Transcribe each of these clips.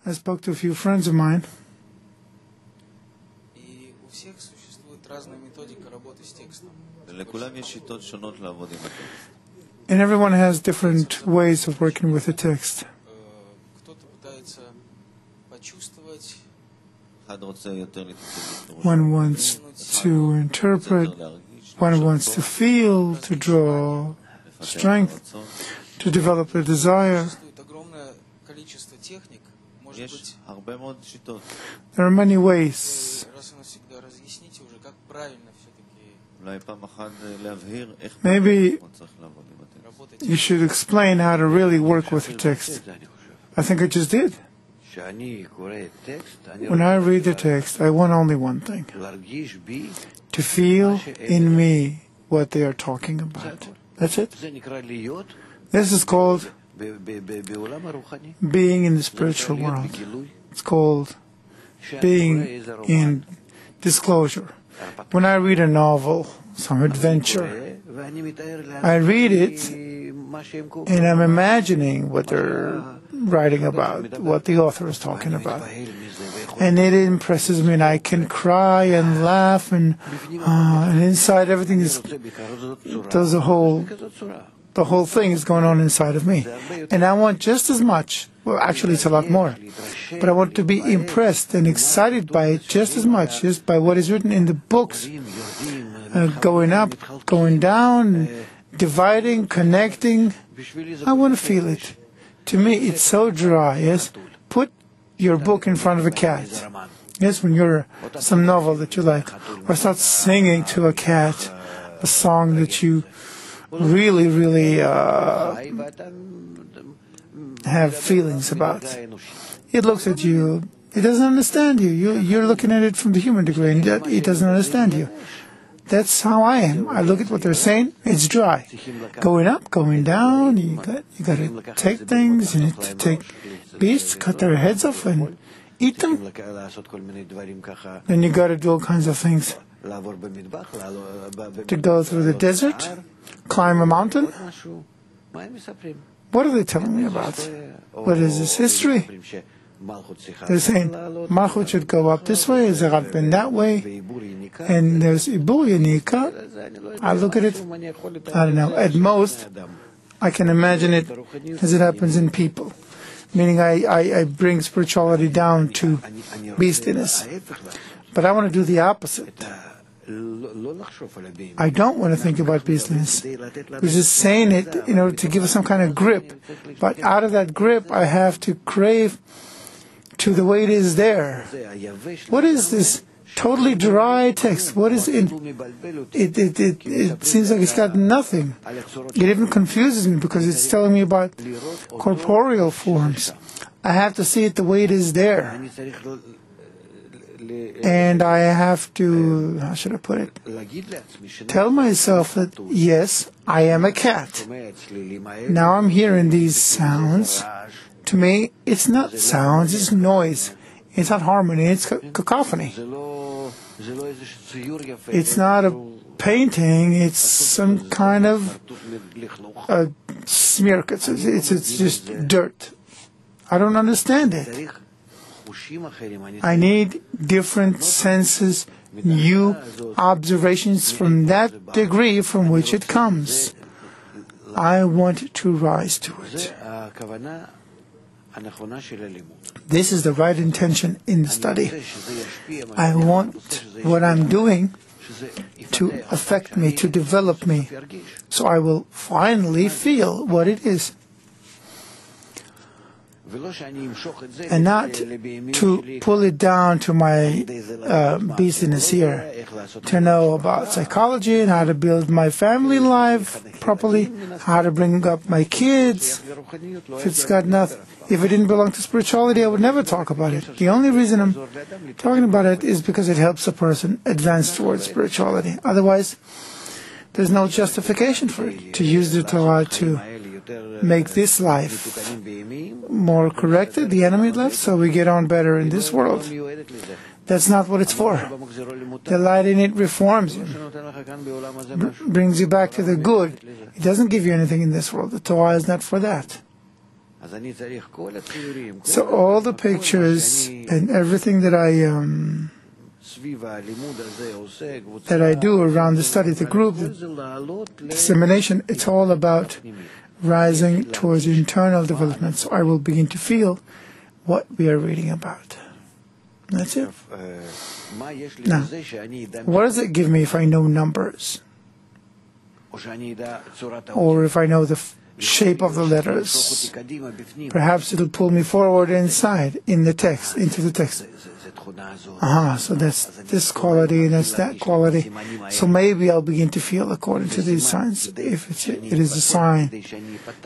I spoke to a few friends of mine. And everyone has different ways of working with the text. One wants to interpret, one wants to feel, to draw strength, to develop a desire. There are many ways. Maybe you should explain how to really work with the text. I think I just did. When I read the text, I want only one thing: to feel in me what they are talking about. That's it. This is called being in the spiritual world. It's called being in disclosure. When I read a novel, some adventure, I read it and I'm imagining what they're writing about, what the author is talking about. And it impresses me, and I can cry and laugh, and inside everything is, the whole thing is going on inside of me. And I want just as much, well, actually it's a lot more, but I want to be impressed and excited by it just as much, just by what is written in the books, going up, going down, dividing, connecting. I want to feel it. To me, it's so dry, yes? Put your book in front of a cat. Yes, when you're some novel that you like. Or start singing to a cat a song that you really, really have feelings about. It looks at you. It doesn't understand you. You're looking at it from the human degree, and it doesn't understand you. That's how I am. I look at what they're saying. It's dry. Going up, going down. You got to take things. You need to take beasts, cut their heads off, and eat them. Then you got to do all kinds of things. To go through the desert, climb a mountain. What are they telling me about? What is this history? They're saying Malchut should go up this way, Zerabin that way, and there's Ibur Yanika. I look at it, I don't know, at most, I can imagine it as it happens in people. Meaning I bring spirituality down to beastliness. But I want to do the opposite. I don't want to think about beastliness. We're just saying it in order to give us some kind of grip. But out of that grip, I have to crave to the way it is there. What is this totally dry text? What is it? It seems like it's got nothing. It even confuses me because it's telling me about corporeal forms. I have to see it the way it is there. And I have to, how should I put it? Tell myself that, yes, I am a cat. Now I'm hearing these sounds. To me, it's not sounds, it's noise. It's not harmony, it's cacophony. It's not a painting, it's some kind of smear. It's just dirt. I don't understand it. I need different senses, new observations from that degree from which it comes. I want to rise to it. This is the right intention in the study. I want what I'm doing to affect me, to develop me, so I will finally feel what it is. And not to pull it down to my beastliness here, to know about psychology and how to build my family life properly, how to bring up my kids. If it's got nothing, if it didn't belong to spirituality, I would never talk about it. The only reason I'm talking about it is because it helps a person advance towards spirituality. Otherwise, there's no justification for it. To use the Torah to make this life more corrected, the enemy life, so we get on better in this world. That's not what it's for. The light in it reforms you, brings you back to the good. It doesn't give you anything in this world. The Torah is not for that. So all the pictures and everything that I do around the study, the group, the dissemination, it's all about rising towards internal development. So I will begin to feel what we are reading about. That's it. Now, what does it give me if I know numbers? Or if I know the shape of the letters? Perhaps it'll pull me forward inside, in the text, into the text. So that's this quality and that's that quality. So maybe I'll begin to feel according to these signs. If it is a sign,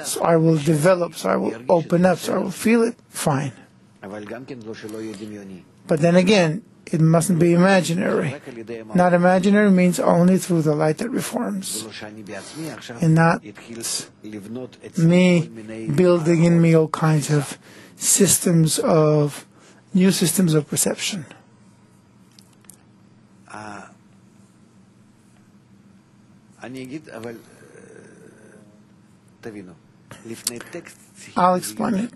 so I will develop, so I will open up, so I will feel it, fine. But then again, it mustn't be imaginary. Not imaginary means only through the light that reforms, and not me building in me all kinds of new systems of perception. I'll explain it.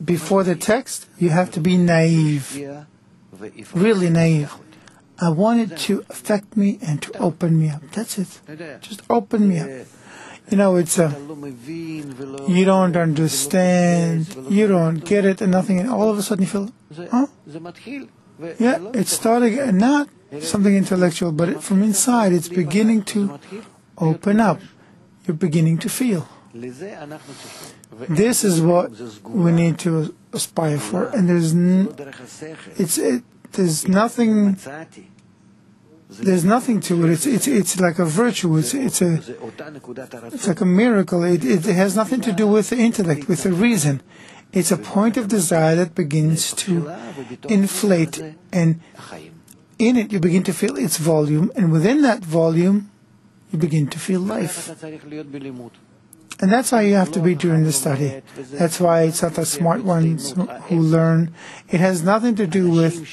Before the text, you have to be naive, really naive. I want it to affect me and to open me up. That's it. Just open me up. You know, it's you don't understand, you don't get it, and nothing, and all of a sudden you feel, huh? Yeah, it's starting, not something intellectual, but from inside, it's beginning to open up. You're beginning to feel. This is what we need to aspire for, and there's nothing to it. It's like a virtue. It's like a miracle. It has nothing to do with the intellect, with the reason. It's a point of desire that begins to inflate, and in it you begin to feel its volume, and within that volume you begin to feel life. And that's how you have to be during the study. That's why it's not the smart ones who learn. It has nothing to do with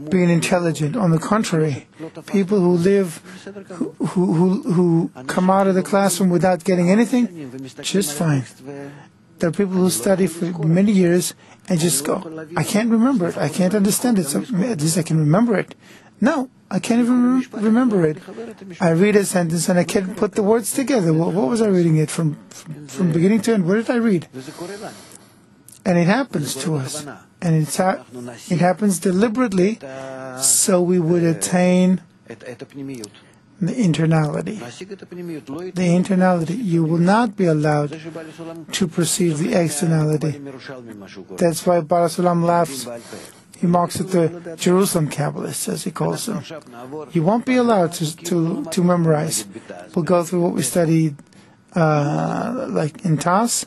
being intelligent. On the contrary, people who live, who come out of the classroom without getting anything, just fine. There are people who study for many years and just go, I can't remember it, I can't understand it, so at least I can remember it. No, I can't even remember it. I read a sentence and I can't put the words together. Well, what was I reading it from beginning to end? What did I read? And it happens to us. And it happens deliberately so we would attain the internality. The internality. You will not be allowed to perceive the externality. That's why Baal Sulam laughs. He mocks at the Jerusalem Kabbalists, as he calls them. You won't be allowed to memorize. We'll go through what we studied, like in TAS,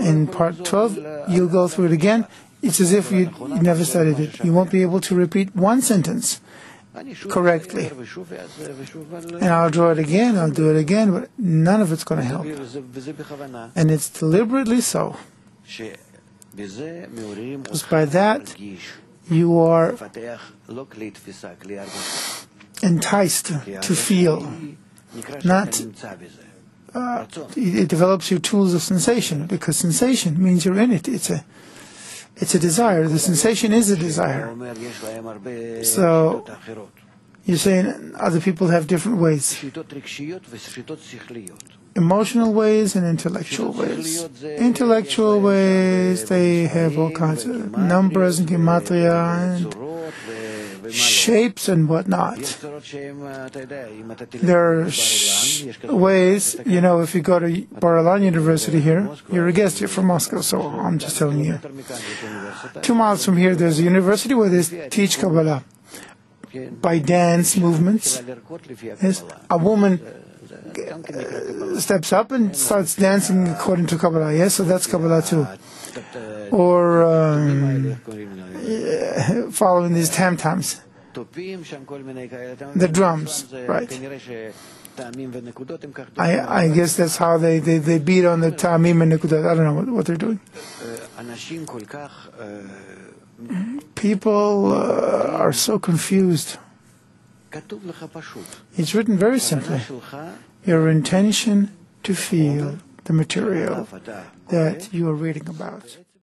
in part 12. You'll go through it again. It's as if you never studied it. You won't be able to repeat one sentence correctly. And I'll draw it again, I'll do it again, but none of it's going to help. And it's deliberately so. Because by that, you are enticed to feel. It develops your tools of sensation, because sensation means you're in it. It's a desire. The sensation is a desire. So you're saying other people have different ways. Emotional ways and intellectual ways. Intellectual ways, they have all kinds of numbers and gematria and shapes and whatnot. There are ways, you know, if you go to Bar-Ilan University here, you're a guest, you're from Moscow, so I'm just telling you. 2 miles from here, there's a university where they teach Kabbalah by dance movements. Yes, a woman steps up and starts dancing according to Kabbalah. Yes, so that's Kabbalah too. Or following these tam-tams. The drums, right. I guess that's how they beat on the tamim and nekudot. I don't know what they're doing. People are so confused. It's written very simply. Your intention to feel the material that you are reading about.